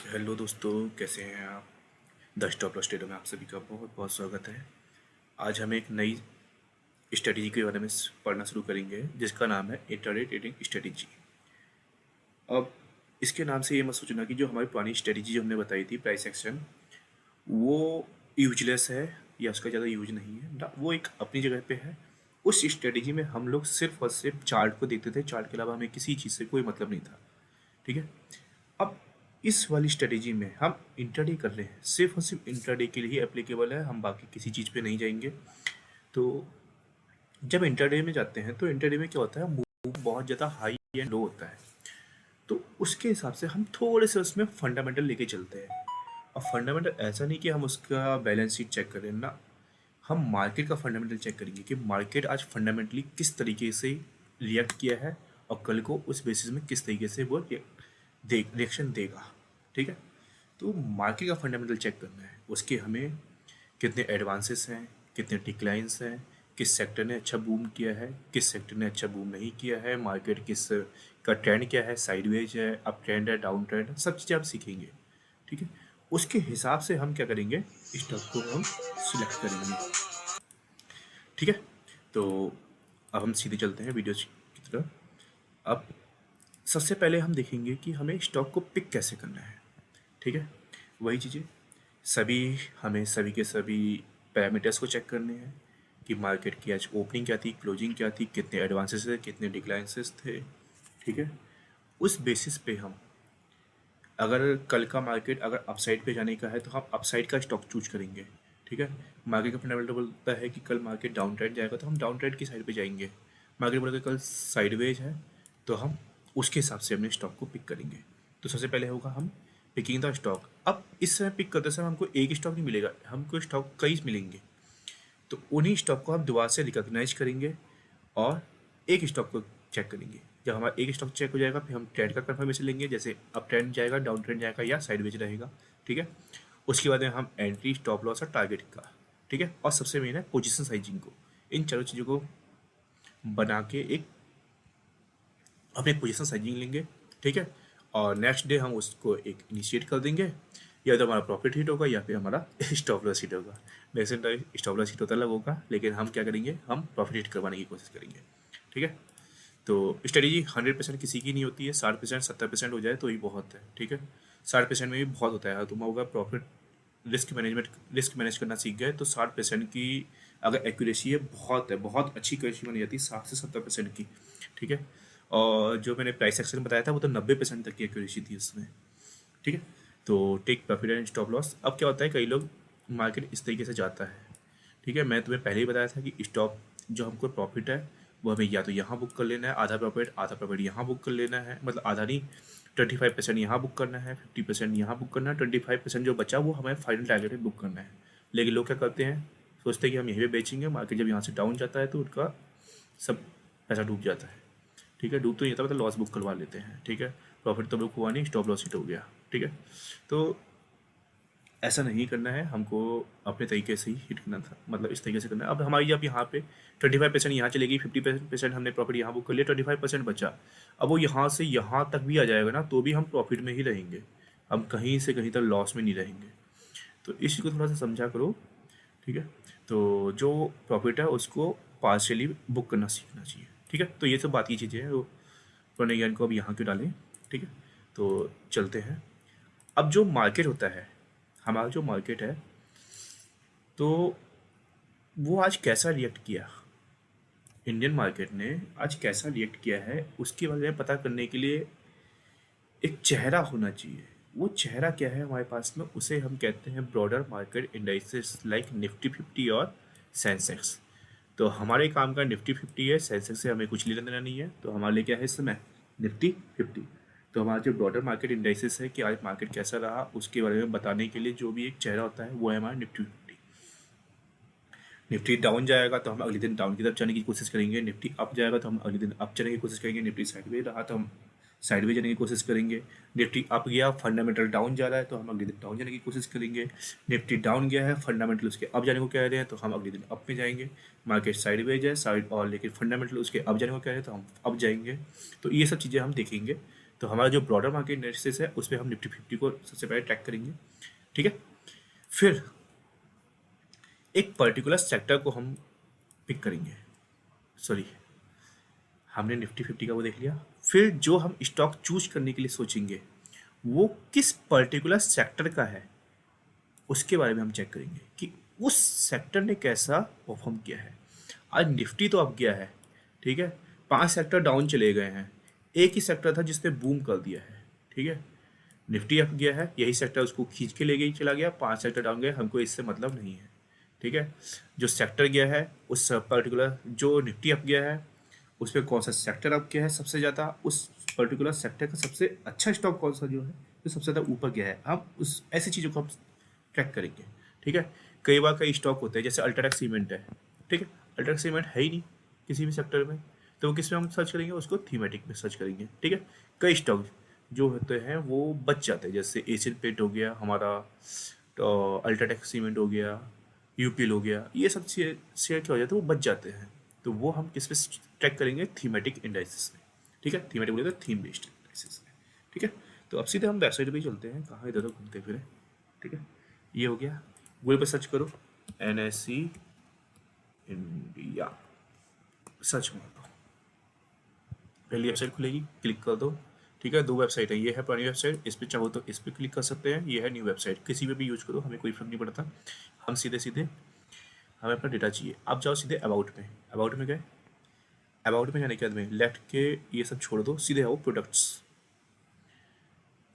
Hello दोस्तों, कैसे हैं आप। द स्टॉप लॉस ट्रेडर में आप सभी का बहुत बहुत स्वागत है। आज हम एक नई स्ट्रेटजी के बारे में पढ़ना शुरू करेंगे जिसका नाम है इंट्राडे ट्रेडिंग स्ट्रेटजी। अब इसके नाम से ये मत सोचना कि जो हमारी पुरानी स्ट्रेटजी जो हमने बताई थी प्राइस एक्शन, वो यूजलेस है या उसका ज़्यादा यूज नहीं है ना, वो एक अपनी जगह पे है। उस स्ट्रेटजी में हम लोग सिर्फ और सिर्फ चार्ट को देखते थे, चार्ट के अलावा हमें किसी चीज़ से कोई मतलब नहीं था। ठीक है। अब इस वाली स्ट्रेटेजी में हम इंट्राडे कर रहे हैं, सिर्फ और सिर्फ इंट्राडे के लिए एप्लीकेबल है, हम बाकी किसी चीज़ पे नहीं जाएंगे। तो जब इंट्राडे में जाते हैं तो इंट्राडे में क्या होता है, मूव बहुत ज़्यादा हाई एंड लो होता है। तो उसके हिसाब से हम थोड़े से उसमें फंडामेंटल लेके चलते हैं। और फंडामेंटल ऐसा नहीं कि हम उसका बैलेंस शीट चेक करें ना, हम मार्केट का फंडामेंटल चेक करेंगे कि मार्केट आज फंडामेंटली किस तरीके से रिएक्ट किया है और कल को उस बेसिस में किस तरीके से वो रिएक्शन देगा। ठीक है। तो मार्केट का फंडामेंटल चेक करना है, उसके हमें कितने एडवांसेस हैं, कितने डिक्लाइंस हैं, किस सेक्टर ने अच्छा बूम किया है, किस सेक्टर ने अच्छा बूम नहीं किया है, मार्केट किस का ट्रेंड क्या है, साइडवेज है, अप ट्रेंड है, डाउन ट्रेंड है, सब चीज़ें आप सीखेंगे। ठीक है। उसके हिसाब से हम क्या करेंगे, स्टॉक को हम सिलेक्ट करेंगे। ठीक है। तो अब हम सीधे चलते हैं वीडियो की तरफ। अब सबसे पहले हम देखेंगे कि हमें स्टॉक को पिक कैसे करना है। ठीक है। वही चीज़ें सभी हमें सभी के सभी पैरामीटर्स को चेक करने हैं कि मार्केट की आज ओपनिंग क्या थी, क्लोजिंग क्या थी, कितने एडवांसेस थे, कितने डिक्लाइंसेस थे। ठीक है। उस बेसिस पे हम, अगर कल का मार्केट अगर अपसाइड पे जाने का है तो हम अपसाइड का स्टॉक चूज करेंगे। ठीक है। मार्केट का फंडामेंटल बोलता है कि कल मार्केट डाउन ट्रेंड जाएगा तो हम डाउन ट्रेंड की साइड पे जाएंगे। मार्केट बोलेगा कल साइडवेज है तो हम उसके हिसाब से अपने स्टॉक को पिक करेंगे। तो सबसे पहले होगा हम पिकिंग द स्टॉक। अब इस समय पिक करते समय हमको एक स्टॉक नहीं मिलेगा, हमको स्टॉक कई मिलेंगे। तो उन्हीं स्टॉक को हम दोबारा से रिकॉग्नाइज करेंगे और एक स्टॉक को चेक करेंगे। जब हमारा एक स्टॉक चेक हो जाएगा फिर हम ट्रेंड का कंफर्मेशन लेंगे, जैसे अप ट्रेंड जाएगा, डाउन ट्रेंड जाएगा या साइडवेज रहेगा। ठीक है। उसके बाद में हम एंट्री, स्टॉप लॉस और टारगेट का। ठीक है। और सबसे मेन है पोजीशन साइजिंग को। इन चारों चीज़ों को बना के एक अपने पोजीशन साइजिंग लेंगे। ठीक है। और नेक्स्ट डे हम उसको एक इनिशिएट कर देंगे, या तो हमारा प्रॉफिट हिट होगा या फिर हमारा स्टॉप लॉस हिट होगा। वैसे स्टॉप लॉस हिट होता अलग होगा, लेकिन हम क्या करेंगे, हम प्रॉफिट हिट करवाने की कोशिश करेंगे। ठीक है। तो स्ट्रेटेजी 100% किसी की नहीं होती है, 60% 70% हो जाए तो ही बहुत है। ठीक है। 60% में भी बहुत होता है। तुम होगा प्रॉफिट रिस्क मैनेज करना सीख गए तो 60% की अगर एक्यूरेसी है, बहुत है, बहुत अच्छी एक्यूरेसी बन जाती है 60 से 70% की। ठीक है। और जो मैंने प्राइस एक्शन बताया था वो तो 90% तक की एक्यूरेसी थी उसमें। ठीक है। तो take profit and stop loss. अब क्या होता है, कई लोग मार्केट इस तरीके से जाता है। ठीक है। मैं तुम्हें पहले ही बताया था कि स्टॉप जो हमको प्रॉफिट है वो हमें या तो यहाँ बुक कर लेना है, आधा प्रॉफिट यहाँ बुक कर लेना है, मतलब आधा नहीं, 25% यहाँ बुक करना है, 50% यहाँ बुक करना है, 25% जो बचा वो हमें फाइनल टारगेट में बुक करना है। लेकिन लोग क्या करते हैं, सोचते हैं कि हम यहीं पे बेचेंगे, मार्केट जब यहाँ से डाउन जाता है तो उनका सब पैसा डूब जाता है। ठीक है। डूब तो नहीं जाता, मतलब लॉस बुक करवा लेते हैं। ठीक है। प्रॉफिट तो बुक हुआ नहीं, स्टॉप लॉस हिट हो गया। ठीक है। तो ऐसा नहीं करना है, हमको अपने तरीके से ही हिट करना था, मतलब इस तरीके से करना है। अब हमारी जब यहाँ पे 25% यहाँ चलेगी, 50% हमने प्रॉफिट यहाँ बुक कर लिया, 25% बचा। अब वो यहाँ से यहाँ तक भी आ जाएगा ना तो भी हम प्रॉफिट में ही रहेंगे, हम कहीं से कहीं तक लॉस में नहीं रहेंगे। तो इस चीज़ को थोड़ा सा समझा करो। ठीक है। तो जो प्रॉफिट है उसको पार्शियली बुक करना सीखना चाहिए। ठीक है। तो ये सब बात की चीज़ें हैं, वो पुराने ज्ञान को अब यहाँ क्यों डालें। ठीक है। तो चलते हैं। अब जो मार्केट होता है, हमारा जो मार्केट है, तो वो आज कैसा रिएक्ट किया, इंडियन मार्केट ने आज कैसा रिएक्ट किया है, उसके बारे में पता करने के लिए एक चेहरा होना चाहिए। वो चेहरा क्या है हमारे पास में, उसे हम कहते हैं broader market indices like Nifty 50 और सेंसेक्स। तो हमारे काम का निफ्टी 50 है, सेंसेक्स से हमें कुछ लेना देना नहीं है, तो हमारे लिए क्या है इस समय, निफ्टी 50। तो हमारा जो ब्रॉडर मार्केट इंडाइसेस है कि आज मार्केट कैसा रहा उसके बारे में बताने के लिए जो भी एक चेहरा होता है वो है हमारा निफ्टी 50। निफ्टी डाउन जाएगा तो हम अगले दिन डाउन की तरफ जाने की कोशिश करेंगे, निफ्टी अप जाएगा तो हम अगले दिन अप जाने की कोशिश करेंगे, निफ्टी साइडवेज रहा तो हम साइडवेज जाने की कोशिश करेंगे, निफ्टी अप गया फंडामेंटल डाउन जा रहा है तो हम अगले दिन डाउन जाने की कोशिश करेंगे, निफ्टी डाउन गया है फंडामेंटल उसके अप जाने को कह रहे हैं तो हम अगले दिन अप में जाएंगे, मार्केट साइडवेज है साइड और लेकिन फंडामेंटल उसके अप जाने को कह रहे हैं तो हम अप जाएंगे। तो ये सब चीज़ें हम देखेंगे तो हमारा जो ब्रॉडर मार्केट एनालिसिस है उस पर हम निफ्टी 50 को सबसे पहले ट्रैक करेंगे, ठीक है। फिर एक पर्टिकुलर सेक्टर को हम पिक करेंगे, सॉरी, हमने निफ्टी 50 का वो देख लिया। फिर जो हम स्टॉक चूज करने के लिए सोचेंगे वो किस पर्टिकुलर सेक्टर का है, उसके बारे में हम चेक करेंगे कि उस सेक्टर ने कैसा परफॉर्म किया है। आज निफ्टी तो अब गया है, ठीक है, 5 सेक्टर डाउन चले गए हैं, एक ही सेक्टर था जिसने बूम कर दिया है, ठीक है। निफ्टी अप गया है, यही सेक्टर उसको खींच के ले गई चला गया, 5 सेक्टर डाउन गए, हमको इससे मतलब नहीं है, ठीक है। जो सेक्टर गया है उस पर्टिकुलर, जो निफ्टी अप गया है उस पर कौन सा सेक्टर अप गया है सबसे ज़्यादा, उस पर्टिकुलर सेक्टर का सबसे अच्छा स्टॉक कौन सा जो है जो सबसे ज़्यादा ऊपर गया है, हम उस ऐसी चीज़ों को हम ट्रैक करेंगे, ठीक है। कई बार कई स्टॉक होते हैं, जैसे अल्ट्राटेक सीमेंट है, ठीक है, अल्ट्राटेक सीमेंट है ही नहीं किसी भी सेक्टर में, तो वो किस में हम सर्च करेंगे, उसको थीमेटिक में सर्च करेंगे, ठीक है। कई स्टॉक जो होते हैं वो बच जाते हैं, जैसे एशियन पेंट हो गया हमारा, तो अल्ट्राटेक सीमेंट हो गया, यूपीएल हो गया, ये सब शेयर शेयर क्या हो जाते हैं, वो बच जाते हैं। तो वो हम किस पे ट्रैक करेंगे, थीमेटिक इंडाइसिस में, ठीक है। थीमेटिक बोले तो थीम बेस्ड इंडाइसिस में, ठीक है। तो अब सीधे हम वेबसाइट पे ही चलते हैं, कहाँ इधर उधर घूमते फिरे, ठीक है। ये हो गया, गूगल पर सर्च करो NSE इंडिया, सर्च मार दो, पहली वेबसाइट खुलेगी, क्लिक कर दो, ठीक है। 2 वेबसाइट है, ये है पुरानी वेबसाइट, इस पर चाहो तो इस पर क्लिक कर सकते हैं, ये है न्यू वेबसाइट, किसी पे भी यूज करो, हमें कोई फर्क नहीं पड़ता। हम सीधे सीधे, हमें अपना डेटा चाहिए, आप जाओ सीधे अबाउट में, अबाउट में गए, अबाउट में जाने के बाद में लेफ्ट के ये सब छोड़ दो, सीधे आओ प्रोडक्ट्स,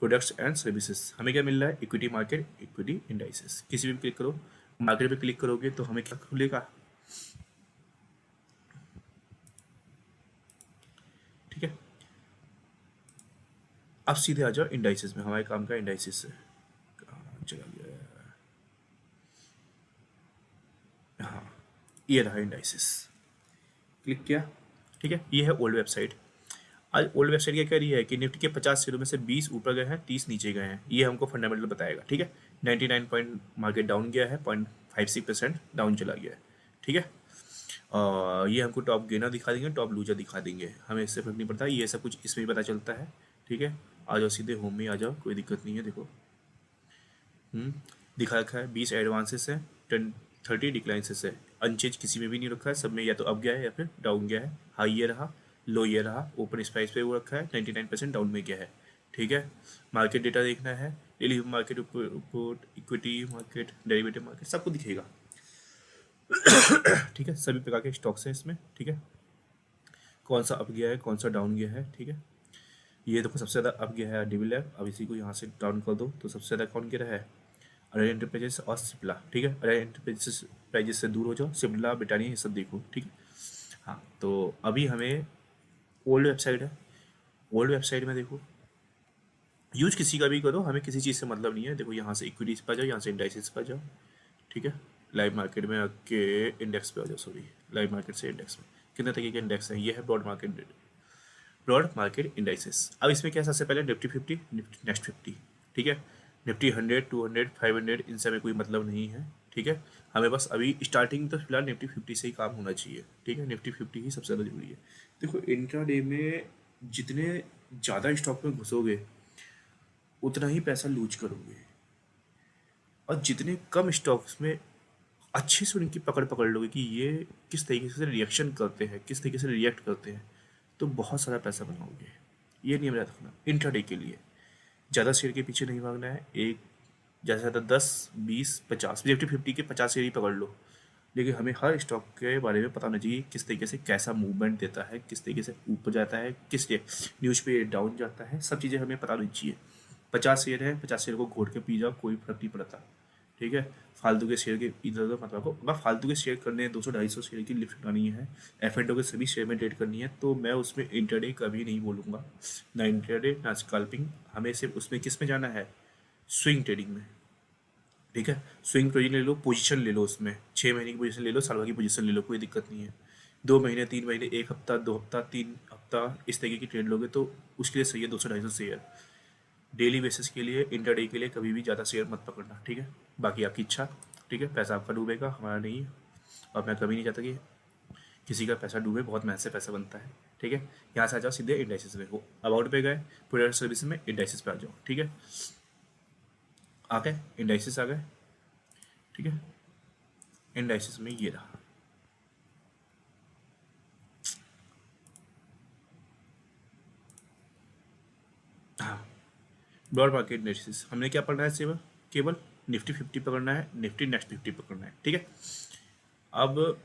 प्रोडक्ट्स एंड सर्विसेज, हमें क्या मिल रहा है, इक्विटी मार्केट, इक्विटी इंडाइसेस, किसी भी क्लिक करो, मार्केट पे क्लिक करोगे तो हमें क्या खुलेगा, ठीक है। अब सीधे आ जाओ इंडाइसेस में, हमारे काम का इंडाइसेस है, कहाँ चला गया, हाँ ये रहा इंडाइसेस, क्लिक किया, ठीक है। ये है ओल्ड वेबसाइट। आज ओल्ड वेबसाइट क्या कह रही है कि निफ्टी के 50 शेयरों में से 20 ऊपर गए हैं, 30 नीचे गए हैं, ये हमको फंडामेंटल बताएगा, ठीक है। 99 पॉइंट मार्केट डाउन गया है, 0.56% डाउन चला गया है, ठीक है। ये हमको टॉप गेनर दिखा देंगे, टॉप लूजर दिखा देंगे, हमें इससे फर्क नहीं पड़ता, ये सब कुछ इसमें ही पता चलता है, ठीक है। आ जाओ सीधे होम में आ जाओ, कोई दिक्कत नहीं है, देखो दिखा रखा है 20 एडवांसेस है, 30 डिक्लाइंसेस है, अनचेंज किसी में भी नहीं रखा है, सब में या तो अप गया है या फिर डाउन गया है, हाई ये रहा, लो ये रहा, ओपन प्राइस पे वो रखा है, 99% डाउन में गया है, ठीक है। मार्केट डेटा देखना है, daily market report, equity market, derivative market, सबको दिखेगा, ठीक है। सभी प्रकार के स्टॉक्स हैं इसमें, ठीक है, कौन सा अप गया है कौन सा डाउन गया है, ठीक है। ये देखो सबसे ज़्यादा अप गया है डिविल लैब, अब इसी को यहाँ से डाउन कर दो तो सबसे ज़्यादा कौन गिरा है, अरे एंटरप्राइजेस और सिप्ला, ठीक है। अरे एंटरप्राइजेस से दूर हो जाओ, सिप्ला ब्रिटानिया ये सब देखो, ठीक है। हाँ तो अभी हमें ओल्ड वेबसाइट है, ओल्ड वेबसाइट में देखो, यूज किसी का भी करो, हमें किसी चीज़ से मतलब नहीं है। देखो यहाँ से इक्विटीज पर जाओ, यहाँ से इंडाइसेस पर जाओ, ठीक है। लाइव मार्केट में आके इंडेक्स पे आ जाओ, सॉरी लाइव मार्केट से इंडेक्स में, कितने तरीके के इंडेक्स हैं, ये है broad market, broad market indices. अब इसमें क्या है, सबसे पहले निफ्टी 50, निफ्टी नेक्स्ट 50, ठीक है। निफ्टी 100, 200, 500 इनसे हमें कोई मतलब नहीं है, ठीक है। हमें बस अभी स्टार्टिंग तो फिलहाल निफ्टी 50 से ही काम होना चाहिए, ठीक है। निफ्टी 50 ही सबसे ज़्यादा जरूरी है। देखो इंट्राडे में जितने ज़्यादा स्टॉक में घुसोगे उतना ही पैसा लूज करोगे, और जितने कम स्टॉक्स में अच्छे से उनकी पकड़ पकड़ लोगे कि ये किस तरीके से रिएक्शन करते हैं, किस तरीके से रिएक्ट करते हैं, तो बहुत सारा पैसा बनाओगे। ये नियम याद रखना इंट्राडे के लिए, ज़्यादा शेयर के पीछे नहीं भागना है, एक ज़्यादा से ज़्यादा 10, 20, 50, निफ्टी 50 के 50 शेयर ही पकड़ लो, लेकिन हमें हर स्टॉक के बारे में पता होना चाहिए किस तरीके से कैसा मूवमेंट देता है, किस तरीके से ऊपर जाता है, किस न्यूज़ पे डाउन जाता है, सब चीज़ें हमें पता होनी चाहिए। 50 शेयर है, 50 शेयर को घोट के पी जाओ, कोई फर्क नहीं पड़ता, ठीक है। फालतू के शेयर के इधर उधर मतलब को, अगर फालतू के शेयर करने हैं, 200-250 शेयर की लिफ्ट उठानी है, F&O के सभी शेयर में ट्रेड करनी है, तो मैं उसमें इंटरडे कभी नहीं बोलूँगा, ना इंटरडे ना स्कैल्पिंग, हमें सिर्फ उसमें किस में जाना है, स्विंग ट्रेडिंग में, ठीक है। स्विंग ट्रेडिंग ले लो, पोजीशन ले लो, उसमें 6 महीने की पोजीशन ले लो, साल भर की पोजीशन ले लो, कोई दिक्कत नहीं है। 2 महीने, 3 महीने, 1 हफ्ता, 2 हफ्ता, 3 हफ्ता, इस तरीके की ट्रेड लोगे तो उसके लिए सही है 200-250 शेयर। डेली बेसिस के लिए, इंटरडे के लिए कभी भी ज़्यादा शेयर मत पकड़ना, ठीक है। बाकी आपकी इच्छा, ठीक है, पैसा आपका डूबेगा, हमारा नहीं है, और मैं कभी नहीं चाहता कि किसी का पैसा डूबे, बहुत मेहनत से पैसा बनता है, ठीक है। ठीक है। यहाँ से आ जाओ सीधे इंडाइसिस में, हो अबाउट पे गए, प्रोडक्ट सर्विस में इंडाइसिस पे आ जाओ, ठीक है। आ गए इंडाइसिस आ गए, ठीक है। इंडाइसिस में ये रहा, हाँ, ब्रॉड मार्केट इंडाइसिस। हमने क्या पढ़ना है सिर्फ केवल निफ्टी 50 पकड़ना है, निफ्टी नेक्स्ट 50 पकड़ना है, ठीक है। अब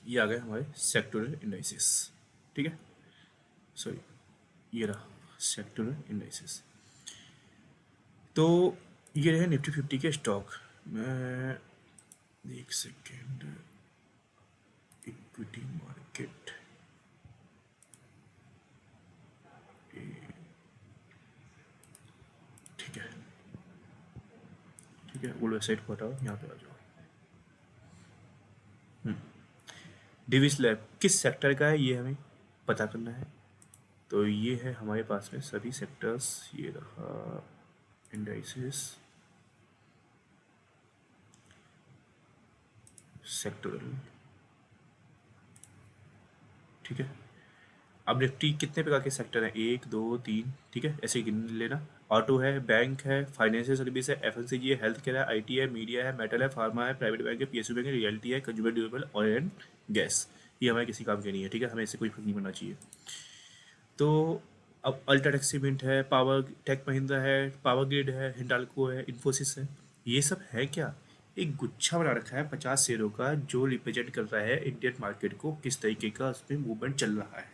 ये आ गए हमारे सेक्टोरल इंडाइसिस, ठीक है। सॉरी, ये रहा सेक्टोरल इंडाइसिस। तो ये रहे निफ्टी 50 के स्टॉक। मैं एक सेकेंड, इक्विटी मार्केट, ठीक है, ठीक है। वो वेबसाइट को हटाओ, यहाँ पे आ जाओ। डिविस लैब किस सेक्टर का है ये हमें पता करना है। तो ये है हमारे पास में सभी सेक्टर्स, ये रहा इंडाइसिस सेक्टोरल, ठीक है। अब निफ्टी कितने प्रकार के सेक्टर हैं, 1 2 3, ठीक है, ऐसे गिन लेना। ऑटो है, बैंक है, फाइनेंशियल सर्विस है, एफएमसीजी है, हेल्थ केयर है, आईटी है, मीडिया है, मेटल है, फार्मा है, प्राइवेट बैंक है, पीएसयू बैंक है, रियल्टी है, consumer durable, oil and gas. ये हमारे किसी काम के नहीं है, ठीक है, हमें इससे कोई फर्क नहीं पड़ना चाहिए। तो अब अल्ट्राटेक सीमेंट है, पावर टेक महिंद्रा है, पावर ग्रिड है, हिंडाल्को है, इन्फोसिस है, ये सब है क्या, एक गुच्छा बना रखा है 50 शेयरों का, जो रिप्रेजेंट कर रहा है इंडियन मार्केट को, किस तरीके का उसमें मूवमेंट चल रहा है,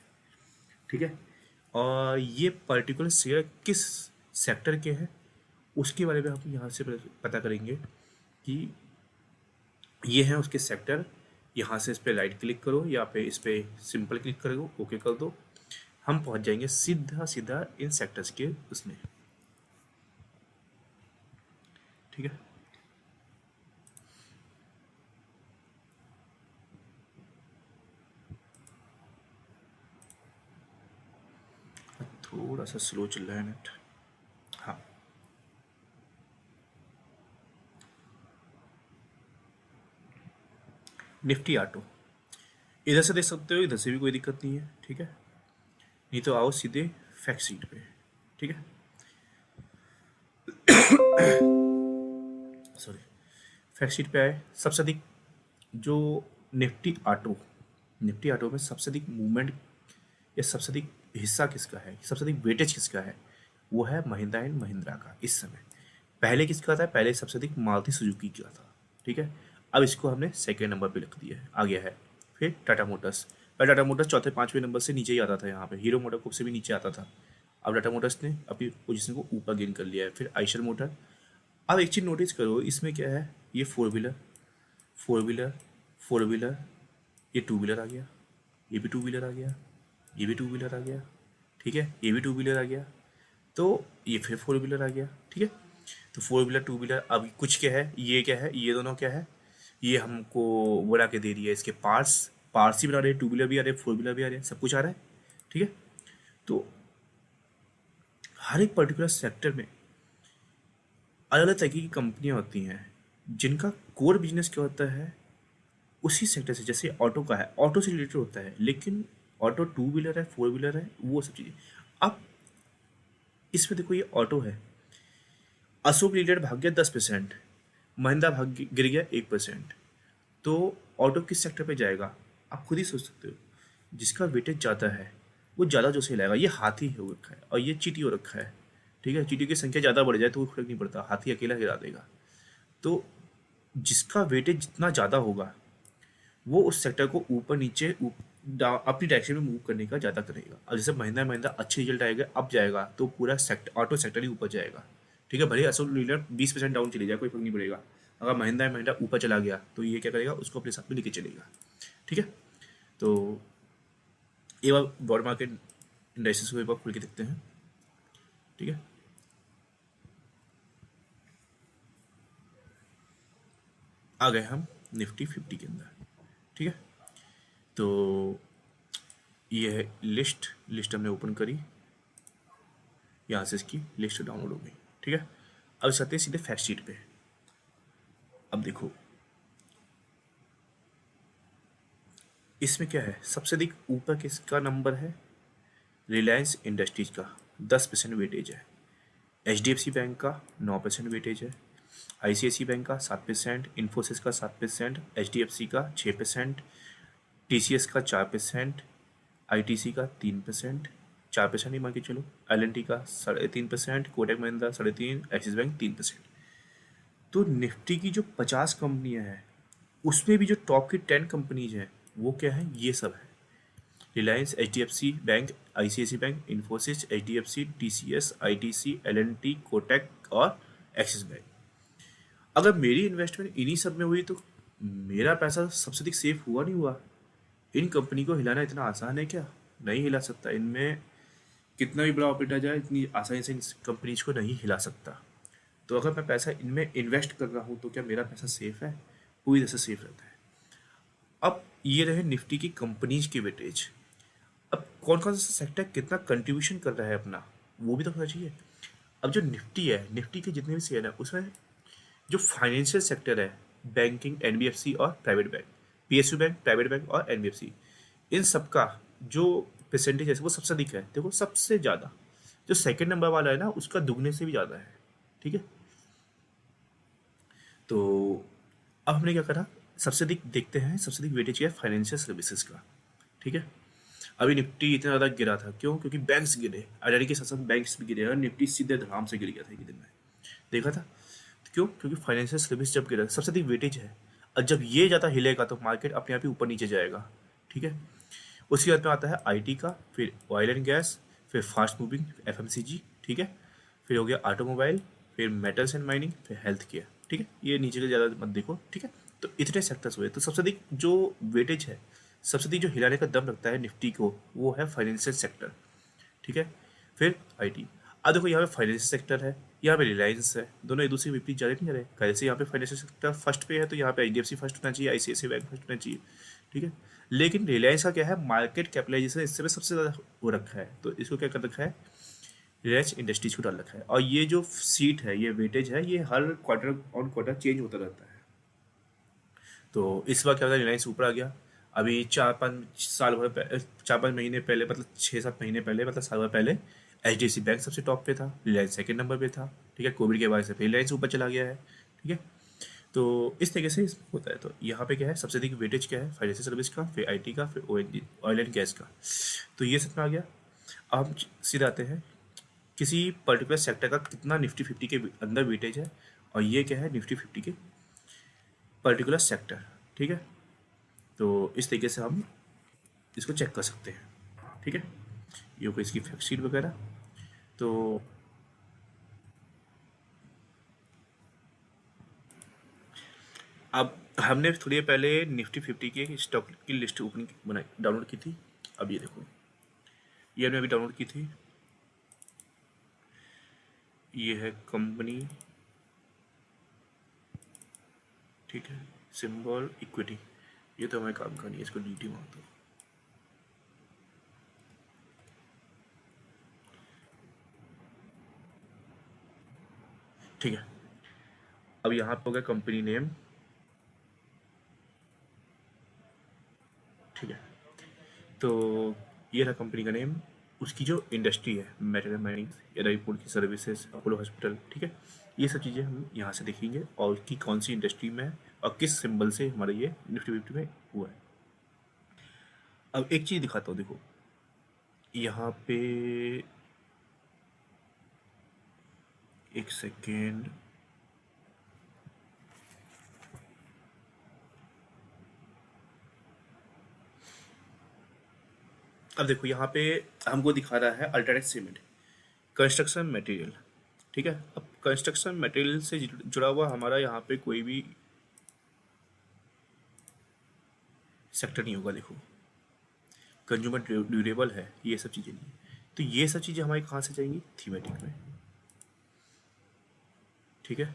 ठीक है। और ये पर्टिकुलर शेयर किस सेक्टर के हैं उसके बारे में हम यहाँ से पता करेंगे कि ये है उसके सेक्टर। यहाँ से इस पर राइट क्लिक करो या पे इस पर सिंपल क्लिक करो, ओके कर दो, हम पहुँच जाएंगे सीधा सीधा इन सेक्टर्स के उसमें, ठीक है। थोड़ा सा स्लो चल रहा है नेट, हाँ। निफ्टी ऑटो इधर से देख सकते हो, इधर से भी कोई दिक्कत नहीं है, ठीक है। नहीं तो आओ सीधे फैक्ट शीट पे, ठीक है। सॉरी, फैक्ट शीट पे आए, सबसे अधिक जो निफ्टी ऑटो में सबसे अधिक मूवमेंट या सबसे अधिक हिस्सा किसका है, सबसे अधिक वेटेज किसका है, वो है महिंद्रा एंड महिंद्रा का इस समय। पहले किसका था, पहले सबसे अधिक मारुति सुजुकी का था, ठीक है। अब इसको हमने सेकेंड नंबर पे लिख दिया है, आ गया है। फिर टाटा मोटर्स, पहले टाटा मोटर्स चौथे पाँचवें नंबर से नीचे ही आता था, यहाँ पे हीरो मोटर को से भी नीचे आता था। अब टाटा मोटर्स ने अपनी पोजीशन को ऊपर गेन कर लिया है। फिर आइशर मोटर। अब एक चीज़ नोटिस करो, इसमें क्या है, ये फोर व्हीलर फोर व्हीलर, ये टू व्हीलर आ गया, ये भी टू व्हीलर आ गया, ये भी टू व्हीलर आ गया, ठीक है, ये भी टू व्हीलर आ गया, तो ये फिर फोर व्हीलर आ गया, ठीक है। तो फोर व्हीलर टू व्हीलर, अब कुछ क्या है, ये दोनों क्या है, ये हमको बना के दे रही है, इसके पार्ट्स ही बना रहे हैं, टू व्हीलर भी आ रहे हैं, फोर व्हीलर भी आ रहे हैं, सब कुछ आ रहा है, ठीक है। तो हर एक पर्टिकुलर सेक्टर में अलग अलग तरह की कंपनियां होती हैं जिनका कोर बिजनेस क्या होता है उसी सेक्टर से। जैसे ऑटो का है, ऑटो से रिलेटेड होता है, लेकिन ऑटो टू व्हीलर है, फोर व्हीलर है, वो सब चीज़ें। अब इसमें देखो, ये ऑटो है, अशोक लीलैंड भाग गया 10%, महिंद्रा गिर गया 1%। तो ऑटो किस सेक्टर पे जाएगा, आप खुद ही सोच सकते हो। जिसका वेटेज ज़्यादा है वो ज़्यादा जो से लाएगा। ये हाथी हो रखा है और ये चीटी हो रखा है, ठीक है। चीटी की संख्या ज़्यादा बढ़ जाए तो वो फर्क नहीं पड़ता, हाथी अकेला गिरा देगा। तो जिसका वेटेज जितना ज़्यादा होगा वो उस सेक्टर को ऊपर नीचे अपनी डायरेक्शन में मूव करने का ज़्यादा करेगा। अब जैसे महिंद्रा अच्छे रिजल्ट आएगा, अब जाएगा तो पूरा सेक्टर, ऑटो सेक्टर ही ऊपर जाएगा, ठीक है। भले ही अशोक लीलैंड 20% डाउन चली जाए, कोई फर्क नहीं पड़ेगा। अगर महिंद्रा ऊपर चला गया तो ये क्या करेगा, उसको अपने साथ में लेके चलेगा, ठीक है। तो एक बार बॉन्ड मार्केट इंडाइसेस को एक बार खोल के देखते हैं, ठीक है। आ गए हम निफ्टी 50 के अंदर, ठीक है। तो ये है लिस्ट हमने ओपन करी, यहाँ से इसकी लिस्ट डाउनलोड हो गई, ठीक है। अब चलते हैं सीधे फैक्ट शीट पे। अब देखो, इसमें क्या है, सबसे अधिक ऊपर किसका नंबर है, रिलायंस इंडस्ट्रीज का 10% वेटेज है, एचडीएफसी बैंक का 9% वेटेज है, आईसीआईसी बैंक का 7%, इन्फोसिस का 7%, एचडीएफसी का 6%, टीसीएस का 4%, आईटीसी का 3%, 4% ही मान के चलो, एलएनटी का 3.5%, कोटक महिंद्रा 3.5%, एक्सिस बैंक 3%। तो निफ्टी की जो 50 कंपनियां हैं उसमें भी जो टॉप की 10 कंपनीज हैं वो क्या है, ये सब है, Reliance, HDFC bank, ICIC bank, Infosys, HDFC, TCS, ITC, LNT, Kotak और एक्सिस बैंक। अगर मेरी इन्वेस्टमेंट इन्हीं सब में हुई तो मेरा पैसा सबसे अधिक सेफ हुआ नहीं हुआ। इन कंपनी को हिलाना इतना आसान है क्या, नहीं हिला सकता। इनमें कितना भी बड़ा ऑपरेटर जाए इतनी आसानी से इन कंपनीज को नहीं हिला सकता। तो अगर मैं पैसा इनमें इन्वेस्ट कर रहा हूँ तो क्या मेरा पैसा सेफ है, पूरी तरह से सेफ रहता है। अब ये रहे निफ्टी की कंपनीज की वेटेज। अब कौन कौन सा सेक्टर कितना कंट्रीब्यूशन कर रहा है अपना, वो भी तो होना चाहिए। अब जो निफ्टी है, निफ्टी के जितने भी शेयर है उसमें जो फाइनेंशियल सेक्टर है, बैंकिंग, एनबीएफसी और private bank, PSU bank, private bank और एनबीएफसी, इन सबका जो परसेंटेज है वो सबसे अधिक है। देखो सबसे ज़्यादा जो सेकंड नंबर वाला है ना उसका दुगने से भी ज़्यादा है। ठीक है, तो अब हमने क्या करा, सबसे अधिक देखते हैं, सबसे अधिक वेटेज क्या है फाइनेंशियल सर्विसेज का। ठीक है, अभी निफ्टी इतना ज़्यादा गिरा था क्यों, क्योंकि बैंक्स गिरे, आईआरडी के साथ साथ बैंक्स भी गिरे और निफ्टी सीधे धड़ाम से गिर गया था एक दिन में, देखा था। तो क्यों, क्योंकि फाइनेंशियल सर्विस जब गिरा सबसे अधिक वेटेज है, और जब ये ज़्यादा हिलेगा तो मार्केट अपने आप ही ऊपर नीचे जाएगा। ठीक है, उसके बाद में आता है आईटी का, फिर ऑयल एंड गैस, फिर फास्ट मूविंग एफएमसीजी। ठीक है, फिर हो गया ऑटोमोबाइल, फिर मेटल्स एंड माइनिंग, फिर हेल्थ केयर। ठीक है, ये नीचे के ज़्यादा मत देखो। ठीक है, तो इतने सेक्टर्स हुए, तो सबसे अधिक जो वेटेज है, सबसे अधिक जो हिलाने का दम लगता है निफ्टी को वो है फाइनेंशियल सेक्टर। ठीक है, फिर आईटी। अब देखो यहाँ पे फाइनेंशियल सेक्टर है, यहाँ पे रिलायंस है, दोनों एक दूसरे के विपरीत जा रहे नहीं जा रहे। कैसे यहाँ पे फाइनेंशियल सेक्टर फर्स्ट पे है तो यहाँ पे एचडीएफसी फर्स्ट होना चाहिए, आईसीआईसी बैंक फर्स्ट होना चाहिए। ठीक है, लेकिन रिलायंस का क्या है, मार्केट कैपिटलाइजेशन इससे में सबसे ज़्यादा हो रखा है, तो इसको क्या कर रखा है, रिलायंस इंडस्ट्रीज को डाल रखा है। और ये जो सीट है, ये वेटेज है, ये हर क्वार्टर ऑन क्वार्टर चेंज होता रहता है। तो इस बार क्या होता है, रिलायंस ऊपर आ गया। अभी 4-5 महीने पहले, मतलब 6-7 महीने पहले, मतलब साल भर पहले H D F C bank सबसे टॉप पे था, रिलायंस सेकंड नंबर पे था। ठीक है, कोविड के बाद से फिर रिलायंस ऊपर चला गया है। ठीक है, तो इस तरीके से होता है। तो यहाँ पे क्या है, सबसे अधिक वेटेज क्या है, फाइनेंशियल सर्विस का, फिर आईटी का, फिर ऑयल एंड गैस का। तो ये सब में आ गया। अब हम सीधे आते हैं, किसी पर्टिकुलर सेक्टर का कितना निफ्टी 50 के अंदर वेटेज है, और ये क्या है निफ्टी 50 के पर्टिकुलर सेक्टर। ठीक है, तो इस तरीके से हम इसको चेक कर सकते हैं। ठीक है, ये कोई इसकी फैक्ट शीट वगैरह। तो अब हमने थोड़ी देर पहले निफ्टी 50 की स्टॉक की लिस्ट ओपन बनाई, डाउनलोड की थी। अब ये देखो, ये हमने अभी डाउनलोड की थी। ये है कंपनी, ठीक है, सिंबल इक्विटी। ये तो हमें काम का नहीं है, इसको डीटी मार दो। ठीक है, अब यहाँ पे हो गया कंपनी नेम। ठीक है, तो ये रहा कंपनी का नेम, उसकी जो इंडस्ट्री है, मेटल एंड माइनिंग, एयरपोर्ट की सर्विसेज, अपोलो हॉस्पिटल। ठीक है, ये सब चीज़ें हम यहाँ से देखेंगे, और उसकी कौन सी इंडस्ट्री में है और किस सिंबल से हमारा ये निफ्टी 50 में हुआ है। अब एक चीज़ दिखाता हूँ, देखो यहाँ पे, एक सेकेंड, अब देखो यहाँ पे हमको दिखा रहा है अल्ट्राटेक सीमेंट, कंस्ट्रक्शन मटेरियल। ठीक है, अब कंस्ट्रक्शन मटेरियल से जुड़ा हुआ हमारा यहाँ पे कोई भी सेक्टर नहीं होगा। देखो कंज्यूमर ड्यूरेबल है, ये सब चीज़ें नहीं। तो ये सब चीज़ें हमारी कहाँ से जाएंगी, थीमेटिक में। ठीक है,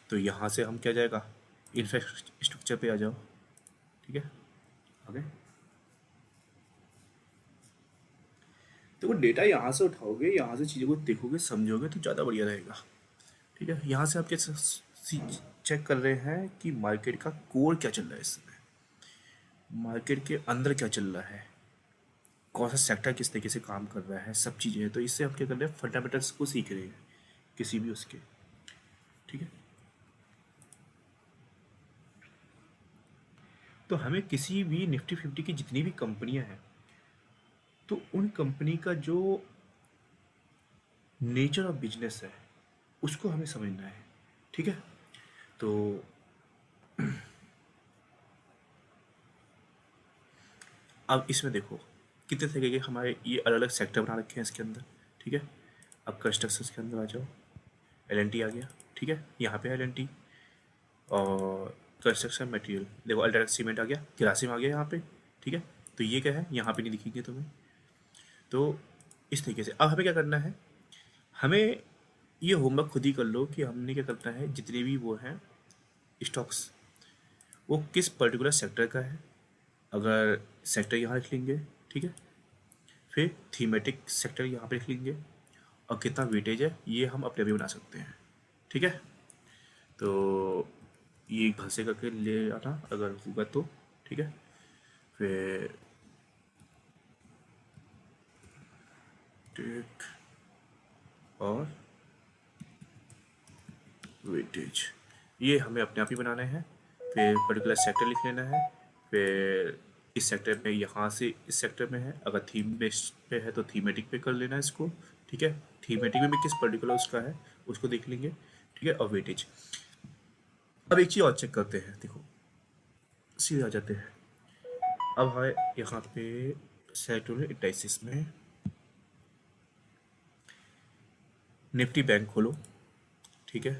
तो यहाँ से हम क्या जाएगा, इंफ्रास्ट्रक्चर पे आ जाओ। ठीक है, ओके, तो वो डेटा यहाँ से उठाओगे, यहाँ से चीज़ों को देखोगे समझोगे तो ज़्यादा बढ़िया रहेगा। ठीक है, यहाँ से आप क्या चेक कर रहे हैं कि मार्केट का कोर क्या चल रहा है इस समय। मार्केट के अंदर क्या चल रहा है, कौन सा सेक्टर किस तरीके से काम कर रहा है, सब चीज़ें हैं। तो इससे हम क्या कर रहे हैं, फंडामेंटल्स को सीख रहे हैं किसी भी उसके। ठीक है, तो हमें किसी भी निफ्टी फिफ्टी की जितनी भी कंपनियां हैं, तो उन कंपनी का जो नेचर ऑफ बिजनेस है उसको हमें समझना है। ठीक है, तो अब इसमें देखो कितने तरीके के हमारे ये अलग अलग सेक्टर बना रखे हैं इसके अंदर। ठीक है, अब कंस्ट्रक्शन के अंदर आ जाओ, एल आ गया। ठीक है, यहाँ पे एल और कंस्ट्रक्शन मटेरियल देखो, अल्ट्राटेक सीमेंट आ गया, ग्रासिम आ गया यहाँ पे। ठीक है, तो ये क्या है, यहाँ पे नहीं दिखेंगे तुम्हें। तो इस तरीके से अब हमें क्या करना है, हमें ये होमवर्क खुद ही कर लो कि हमने क्या करना है, जितने भी वो हैं स्टॉक्स, वो किस पर्टिकुलर सेक्टर का है। अगर सेक्टर यहाँ लिख लेंगे, ठीक है, फिर थीमेटिक सेक्टर यहाँ पे लिख लेंगे, और कितना वेटेज है ये हम अपने भी बना सकते हैं। ठीक है, तो ये घर से करके ले आना अगर होगा तो। ठीक है, फिर टेक और वेटेज ये हमें अपने आप ही बनाने हैं। फिर पर्टिकुलर सेक्टर लिख लेना है, फिर इस सेक्टर में यहाँ से इस सेक्टर में है, अगर थीम बेस्ड पे है तो थीमेटिक पे कर लेना है इसको। ठीक है, थीमेटिक में भी किस पर्टिकुलर उसका है उसको देख लेंगे। ठीक है, और वेटेज। अब एक चीज़ और चेक करते हैं, देखो सीधे आ जाते हैं। अब है यहाँ पे सेक्टर 28 में निफ्टी बैंक खोलो। ठीक है,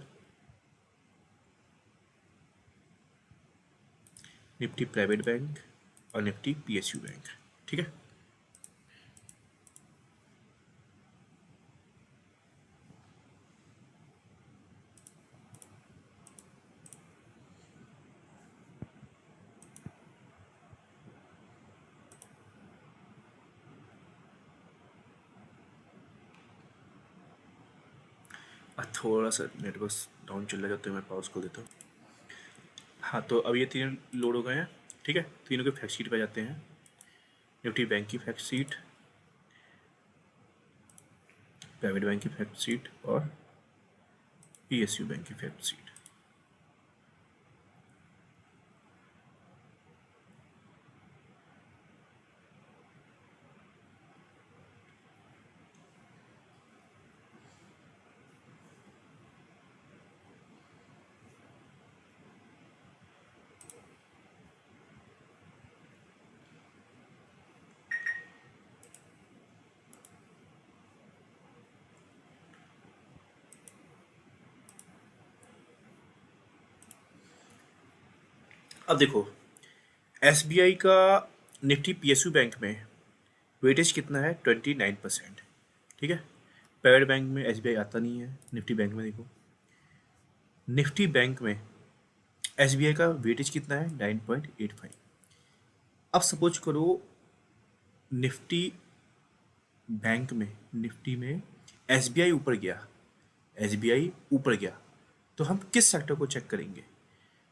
निफ्टी प्राइवेट बैंक और निफ्टी पीएसयू बैंक। ठीक है, थोड़ा सा नेटवर्क डाउन चल रहा है तो मैं पॉज कर देता हूँ। हाँ, तो अब ये तीन लोड हो गए हैं। ठीक है, तीनों के फैक्ट शीट पे जाते हैं। निफ्टी बैंक की फैक्ट शीट, प्राइवेट बैंक की फैक्ट शीट और पीएसयू बैंक की फैक्ट शीट। अब देखो, एसबीआई का निफ्टी पीएसयू बैंक में वेटेज कितना है, 29%। ठीक है, प्राइवेट बैंक में एसबीआई आता नहीं है। निफ्टी बैंक में देखो, निफ्टी बैंक में एसबीआई का वेटेज कितना है, 9.85। अब सपोज करो निफ्टी बैंक में, निफ्टी में एसबीआई ऊपर गया, एसबीआई ऊपर गया, तो हम किस सेक्टर को चेक करेंगे,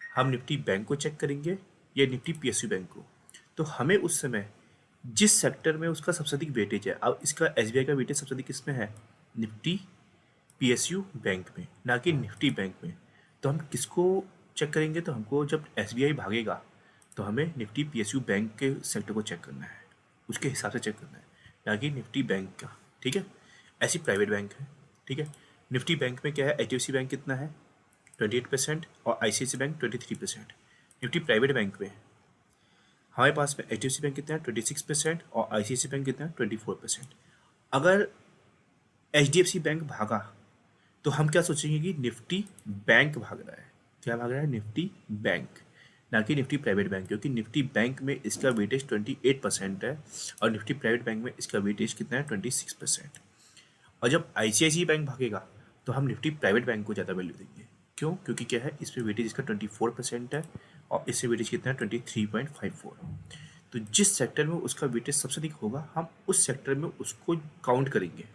हम निफ्टी बैंक को चेक करेंगे या निफ्टी पीएसयू बैंक को। तो हमें उस समय जिस सेक्टर में उसका सबसे अधिक वेटेज है, अब इसका एसबीआई का वेटेज सबसे अधिक किस में है, निफ्टी पीएसयू बैंक में, ना कि निफ्टी बैंक में। तो हम किसको चेक करेंगे, तो हमको जब एसबीआई भागेगा तो हमें निफ्टी पीएसयू बैंक के सेक्टर को चेक करना है, उसके हिसाब से चेक करना है, ना कि निफ्टी बैंक का। ठीक है, ऐसी प्राइवेट बैंक है। ठीक है, निफ्टी बैंक में क्या है, एचडीएफसी बैंक कितना है, 28% और ICIC bank 23%। Nifty private bank में हमारे पास में एचडीएफसी बैंक कितना है, 26% और आईसीआईसी बैंक कितना है, 24%। अगर एचडीएफसी बैंक भागा तो हम क्या सोचेंगे कि निफ्टी बैंक भाग रहा है। क्या भाग रहा है, निफ्टी बैंक, ना कि निफ्टी प्राइवेट बैंक, क्योंकि निफ्टी बैंक में इसका वेटेज 28% है और निफ्टी प्राइवेट बैंक में इसका वेटेज कितना है, 26%। और जब आईसीआईसी बैंक भागेगा तो हम निफ्टी प्राइवेट बैंक को ज़्यादा वैल्यू देंगे। क्यों, क्योंकि क्या है, इसमें वेटेज इसका 24% है और इससे वेटेज कितना है, 23.54। तो जिस सेक्टर में उसका वेटेज सबसे अधिक होगा हम उस सेक्टर में उसको काउंट करेंगे।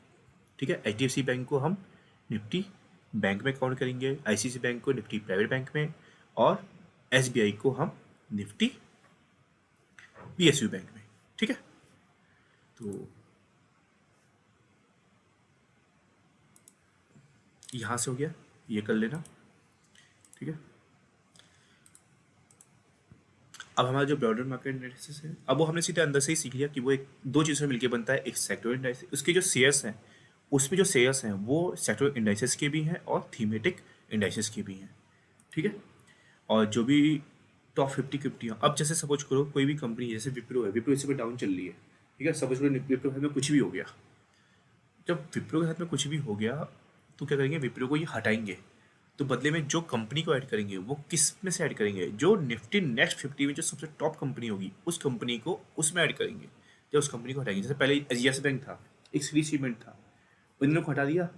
ठीक है, एचडीएफसी बैंक को हम निफ्टी बैंक में काउंट करेंगे, आईसीआईसी बैंक को निफ्टी प्राइवेट बैंक में, और एसबीआई को हम निफ्टी PSU बैंक में। ठीक है, तो यहाँ से हो गया, ये कर लेना। ठीक है, अब हमारा जो ब्रॉडर मार्केट एनालिसिस है, अब वो हमने सीधे अंदर से ही सीख लिया कि वो एक दो चीज़ों में मिलकर बनता है, एक सेक्टोरल इंडाइसिस, उसके जो शेयर्स हैं उसमें जो शेयर्स हैं वो सेक्टोरल इंडाइसिस के भी हैं और थीमेटिक इंडाइसिस के भी हैं। ठीक है, और जो भी टॉप 50 कंपनियाँ, अब जैसे सपोज करो कोई भी कंपनी जैसे विप्रो है, विप्रो इस समय डाउन चल रही है। ठीक है, सपोज करो विप्रो के हाथ में कुछ भी हो गया, जब विप्रो के हाथ में कुछ भी हो गया तो क्या करेंगे, विप्रो को ये हटाएंगे, तो बदले में जो कंपनी को ऐड करेंगे वो किस में से ऐड करेंगे, जो निफ्टी नेक्स्ट 50 में जो सबसे टॉप कंपनी होगी उस कंपनी को उसमें ऐड करेंगे। जब उस कंपनी को हटाएंगे, जैसे पहले यस बैंक था, एक श्री सीमेंट था, उन्होंने को हटा दिया,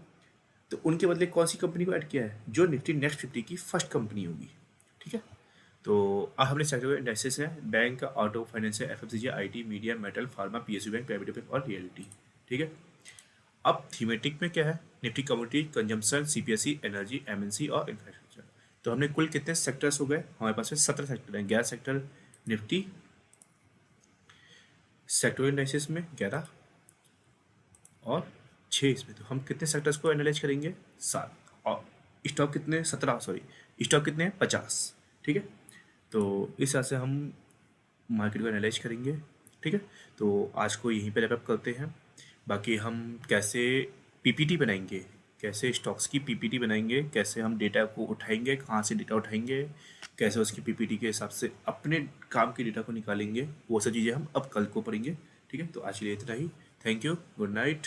तो उनके बदले कौन सी कंपनी को ऐड किया है, जो निफ्टी नेक्स्ट 50 की फर्स्ट कंपनी होगी। ठीक है, तो अब हमने सेक्टर इंडाइसेस है, bank, auto, finance, FMCG, IT, media, metal, pharma, PSU bank, private bank और रियलिटी। ठीक है, अब थीमेटिक में क्या है, Nifty commodity, consumption, CPSE, energy, MNC और इंफ्रास्ट्रक्चर। तो हमने कुल कितने सेक्टर्स हो गए, हमारे पास में 17 सेक्टर हैं। 11 सेक्टर निफ्टी सेक्टर इंडाइसिस में, 11 और 6 इसमें, तो हम कितने सेक्टर्स को एनालाइज करेंगे, 7। और स्टॉक कितने, 17, सॉरी स्टॉक कितने हैं, 50। ठीक है, तो इस हिसाब से हम मार्केट को एनालाइज करेंगे। ठीक है, तो आज को यहीं पे रैप अप करते हैं। बाकी हम कैसे PPT बनाएंगे, कैसे स्टॉक्स की PPT बनाएंगे, कैसे हम डेटा को उठाएंगे, कहाँ से डेटा उठाएंगे, कैसे उसकी PPT के हिसाब से अपने काम के डेटा को निकालेंगे, वो सब चीज़ें हम अब कल को पढ़ेंगे। ठीक है, तो आज के लिए इतना ही। Thank you, good night.